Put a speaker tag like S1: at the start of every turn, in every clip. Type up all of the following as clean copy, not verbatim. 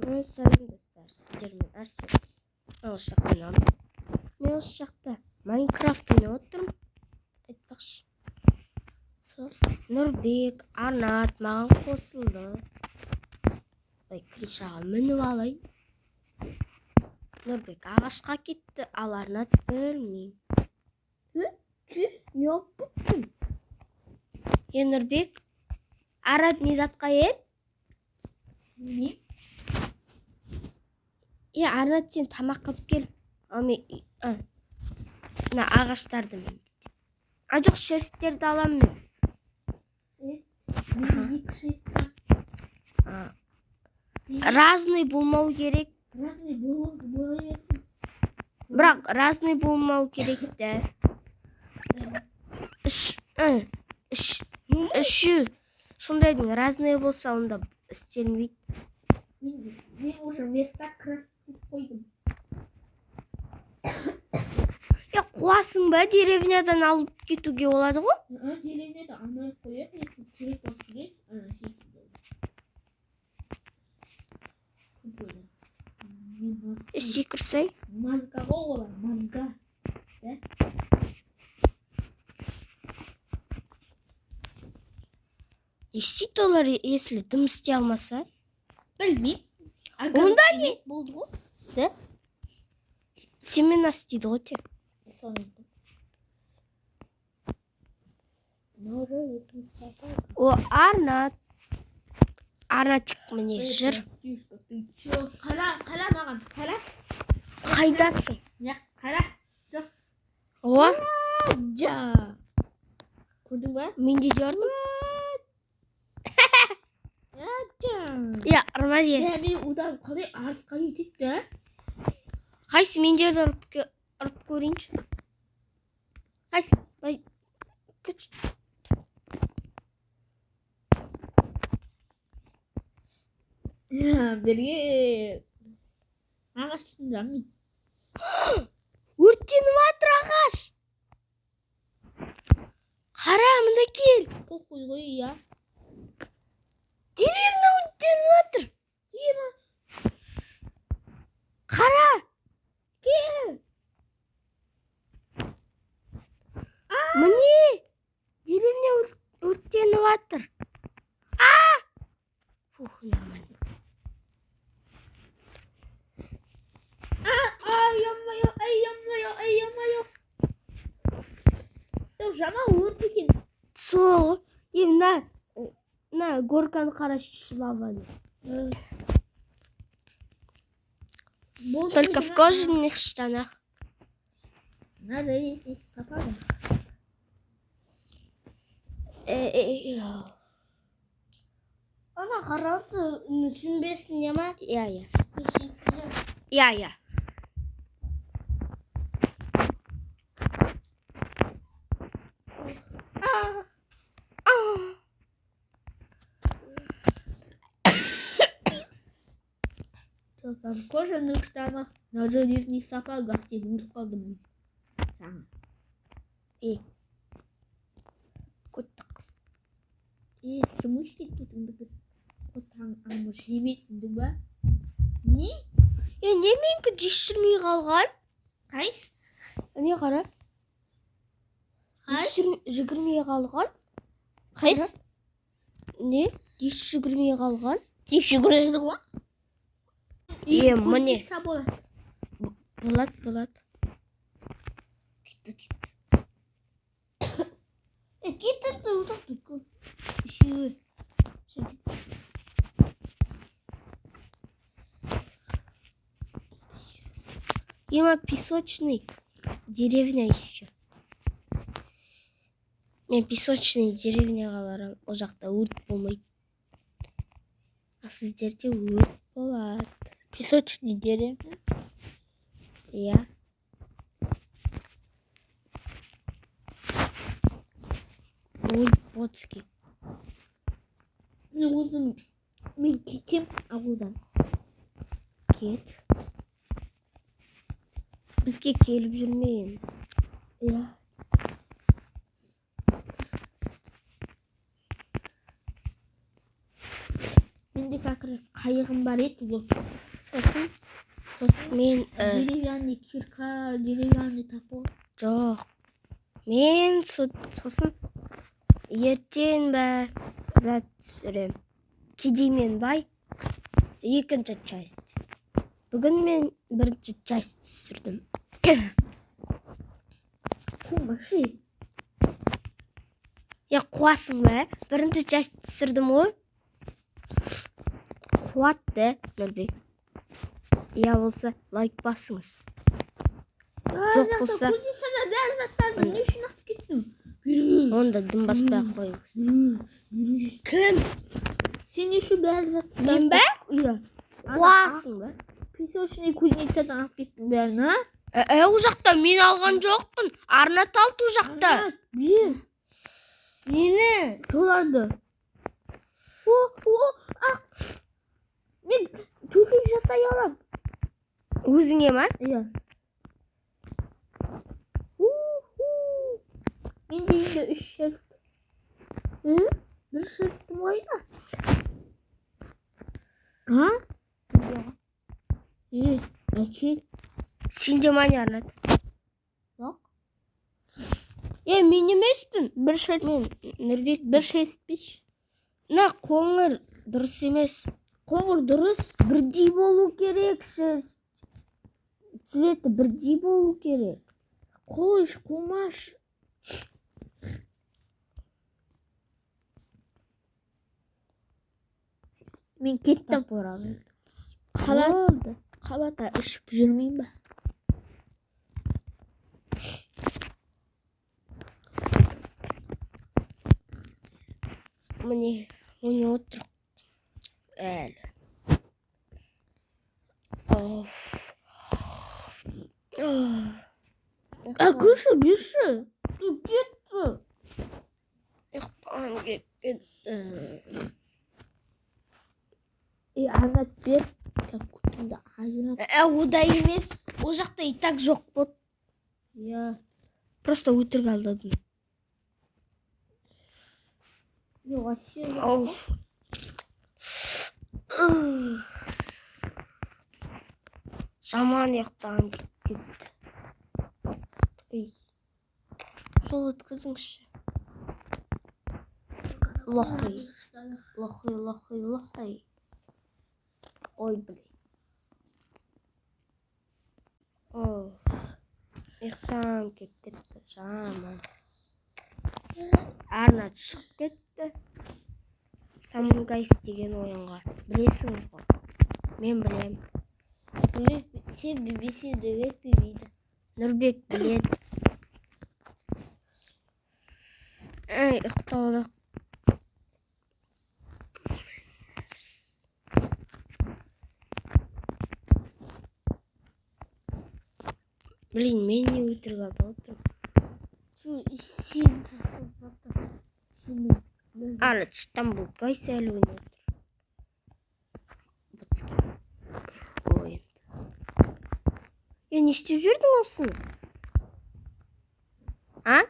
S1: Сәлем достар, сіздермен Арсен. Осы жақта мен осы жақта Майнкрафт ойнап отырмын. Айтпақшы. Сол Нұрбек, Арнат маған қосылды. Кришаға мініп алайын. Нұрбек ағашқа кетті, ал Арнат білмеймін. Не болып бүттің? Нұрбек, Арнат не затқа ед?
S2: Не?
S1: Арнат сен тамақ қылып кел. Мына ағаштарды мен. Жоқ, шерсттерді аламын мен.
S2: Екі шерстер.
S1: Разный болмау керек.
S2: Разный бола берсін.
S1: Бірақ разный болмау керек те. Үші. Сондайдың разный болса онда істелмейді.
S2: Мен уже места крафт қойдым.
S1: Қуасың ба? Деревнядан алып кетуге болады ғой?
S2: Деревняда алмай қояды, если керек болса керек.
S1: Секірсай.
S2: Мазга ғой олар, мазга.
S1: Не істейді олар, если дым істей алмаса?
S2: Білмеймін.
S1: Онда не?
S2: Болды ғой?
S1: Да? Семена істейді ғой тек. О, Арнатик міне жүр.
S2: Қара маған, қара.
S1: Қайдасың?
S2: Қара.
S1: О,
S2: көрдің ба?
S1: мен де көрдім. Арман е.
S2: Мен одан қалай арысқа кетеді?
S1: Қайсы мен жерді ұрып көрейінші. Қайсы? Күш.
S2: Берге ағашсын жанмен.
S1: Өрттеніп жатыр ағаш. Қара, мында кел.
S2: Қой ғой, я.
S1: Деревня өрттеніп жатыр. Қара.
S2: Кел.
S1: Міне. Деревня өрттеніп жатыр. Фух, нормально.
S2: Ай, жама өрт екен.
S1: Сол. Мына горканы қарашы, лаваны. Только в кожаных штанах.
S2: Надо есть сапога. Ана қаралды, сүнбесін ема?
S1: Я.
S2: Только в кожаных штанах, на железных сапогах деп өліп қалдым.
S1: Көтті қыз.
S2: Смысле кетіңді қыз? Қотаң амыр жеметсіңді ба? Не?
S1: Не менгі деш жүрмей қалған?
S2: Қайс?
S1: Не қара? Жүгірмей қалған?
S2: Қайс?
S1: Не? Деш жүгірмей қалған?
S2: Тек жүгіреді ғой?
S1: Міне.
S2: Болады.
S1: Болады.
S2: Кетті. Кетті ұзақты көп. Үшеуі.
S1: Песочный деревня еще. Мен песочный деревняға барам. О жақта өрт болмайды. А сіздерде өрт болады.
S2: Песочный деревня?
S1: Я. Ой, ботский.
S2: Өзім мен кетем ауылдан.
S1: Кет. Бізге келіп жүрмейін.
S2: Я. Мен менде как раз қайығым бар еді бұл.
S1: Сосын
S2: Сосын
S1: мен
S2: деревянный кирка, деревянный топор.
S1: жоқ. Мен сосын ертең зат түсірем. Кедеймен бай екінші часть. Бүгін мен бірінші часть түсірдім.
S2: Қумаши.
S1: Я қуасың ба? Бірінші часть түсірдім ғой. Қуатты, Нұрбек. Я болса лайк басыңыз. Жоқ болса
S2: Көзесіне дәл заттарды не үшін ақ кеттің? Бері.
S1: онда дым баспай қойыңыз. Кім?
S2: Сен не үшін бәрі заттарды?
S1: Мен бе?
S2: Иә.
S1: Қуасың ба?
S2: Песочный кузнецадан алып кеттің бәрін, а?
S1: Ол жақта мен алған жоқпын. Арнат алды ол жақта.
S2: Бер.
S1: Нені?
S2: Соларды. Мен төсек жасай алам.
S1: Өзіңе ма?
S2: Иә. Менде енді 3 шерсть. Bir шерстім ойда. А? Әкел.
S1: Сенде мане Арнат?
S2: Жоқ.
S1: Мен емеспін.
S2: Bir шерсть.
S1: Мен Нұрбек.
S2: Bir шерстпеш.
S1: На қоңыр дұрыс емес.
S2: Қоңыр дұрыс.
S1: Бірдей болу керек. Цветі бірдей болу керек.
S2: Қойш, қумаш. Мен кеттім. Қалата ішіп жүрмейін ба?
S1: Міне отырық. Әлі.
S2: Көрші, берші. Тут кетті.
S1: Ұйықтағым келіп кетті.
S2: Арнат бер. Күтімді айырап.
S1: Ода емес. Ол жақта и так жоқ болды.
S2: Я.
S1: Просто өтірік алдадым.
S2: Вообще.
S1: Жаман ұйықтағым келіп кетті. Жол өткізіңізші. Лохи. Ой, блин. Ұйықтағым келіп кетті. Жаман. Арнат шығып кетті. Самунгайс деген ойынға. Білесіңіз ғой. Мен білем. Сен білбесе Нұрбек білмейді. Нұрбек біледі. Ұйықтаудық. Блин, мен не өтірік алды отырмын. Арнат Стамбулгайс әлі ойнап отыр. Ойын. Не істеп жүрдің осыны? А?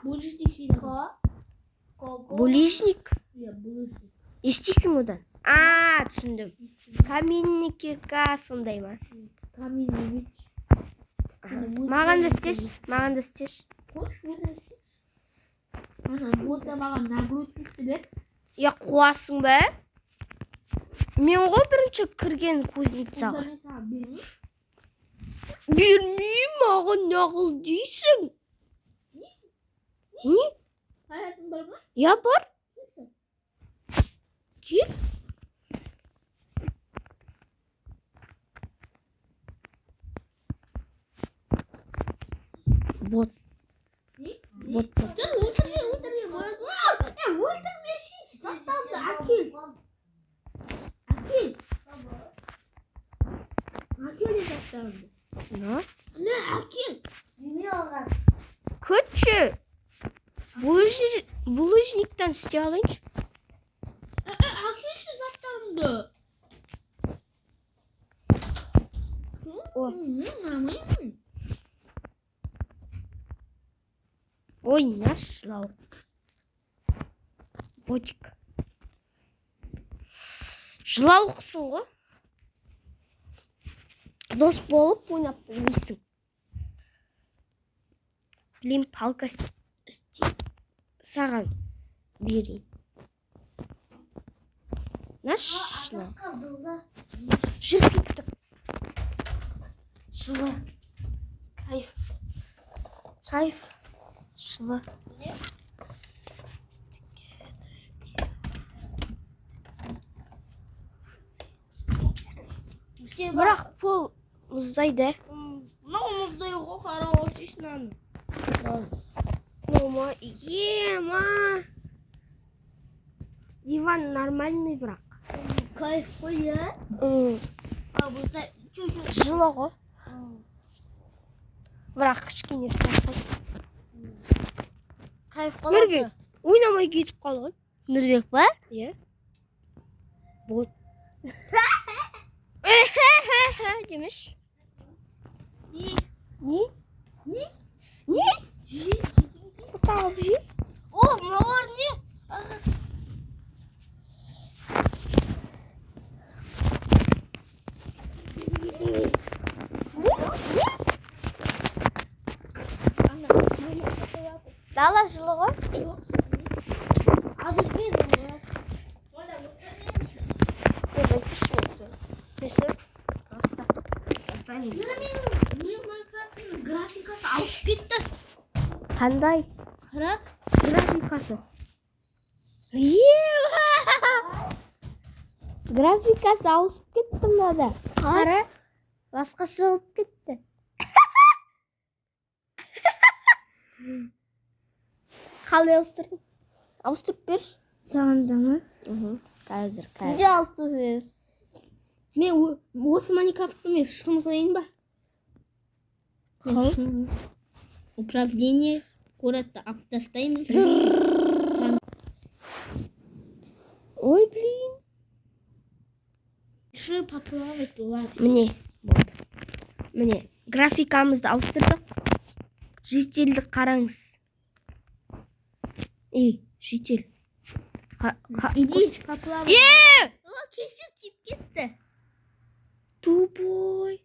S2: Булыжник şeyden.
S1: Булыжник?
S2: Ya булыжник.
S1: Естисің одан? Түсіндім. Каменный кирка сондай ма?
S2: Каменный меч.
S1: Маған да істеш.
S2: Қойш, өзің істеш. Вот да маған нагрудникті бер.
S1: Қуасың ба? Мен ғой бірінші кірген кузнецаға.
S2: Онда мен саған бермеймін.
S1: Бермеймін, маған нағыл дейсің. Не?
S2: Hayatın бар ма?
S1: Я бар. Кел. Бот. Бот.
S2: Dur, өлтірме. Өлтірме шеш. Заттарды әкел. Әкел заттарды. Ne әкел. Неме алған?
S1: Күтші. Булыжниктен істей алайыншы.
S2: Әкелші заттарымды.
S1: Ой, наш шлау. Ботик. Жылауықсың ғой. Дос болып ойнап білмейсің. Білем, палка саған берейін. Наш жылау. Жүріп кеттік. Жылы. Кайф. Жылы. Бірақ пол мұздайды.
S2: Мынау мұздай ғой, қара очешінен.
S1: Ома, ема. Диван нормальный бірақ.
S2: Кайф қой, я? Мұздай чуть-чуть.
S1: Жылы ғой. Бірақ кішкене сақыл.
S2: Кайф
S1: Нұрбек, ойнамай кетіп қалған.
S2: Нұрбек ба?
S1: Е? Бол. Демеш. Не? Құтағы бүй?
S2: О, мағар не?
S1: Дала жылы ғой?
S2: Графикасы ауысып кетті.
S1: Қандай?
S2: Қара.
S1: Графикасы. Графикасы ауысып кетті мынада. Қара. Басқаша болып кетті. Қалай ауыстырдың? Ауыстырып бер.
S2: Саған да ма?
S1: Қазір.
S2: Неге ауыстырып бересіз? Мен осы Майнкрафтты мен шын қойын ба? Управление городта алып тастаймыз.
S1: Ой, блин.
S2: Еще поплавать болады.
S1: Міне, болды. Міне, графикамызды ауыстырдық. Жителді қараңыз. Жител.
S2: Иди, поплавать. Кешіп тиіп кетті.
S1: Тупой.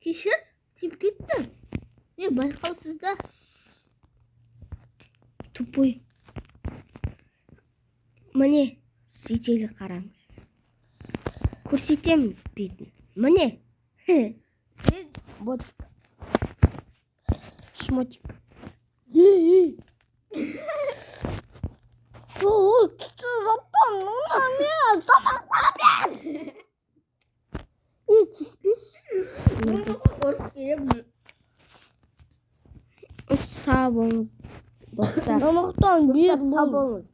S2: Кешір, тиіп кетті. Байқаусызда.
S1: Тупой. Міне, жителді қараңыз. Көрсетем бетін. Міне. Ботик. Шмотик. Тиіспес. Сау болыңыз, достар.
S2: Тамақтан
S1: Достар, сау болыңыз.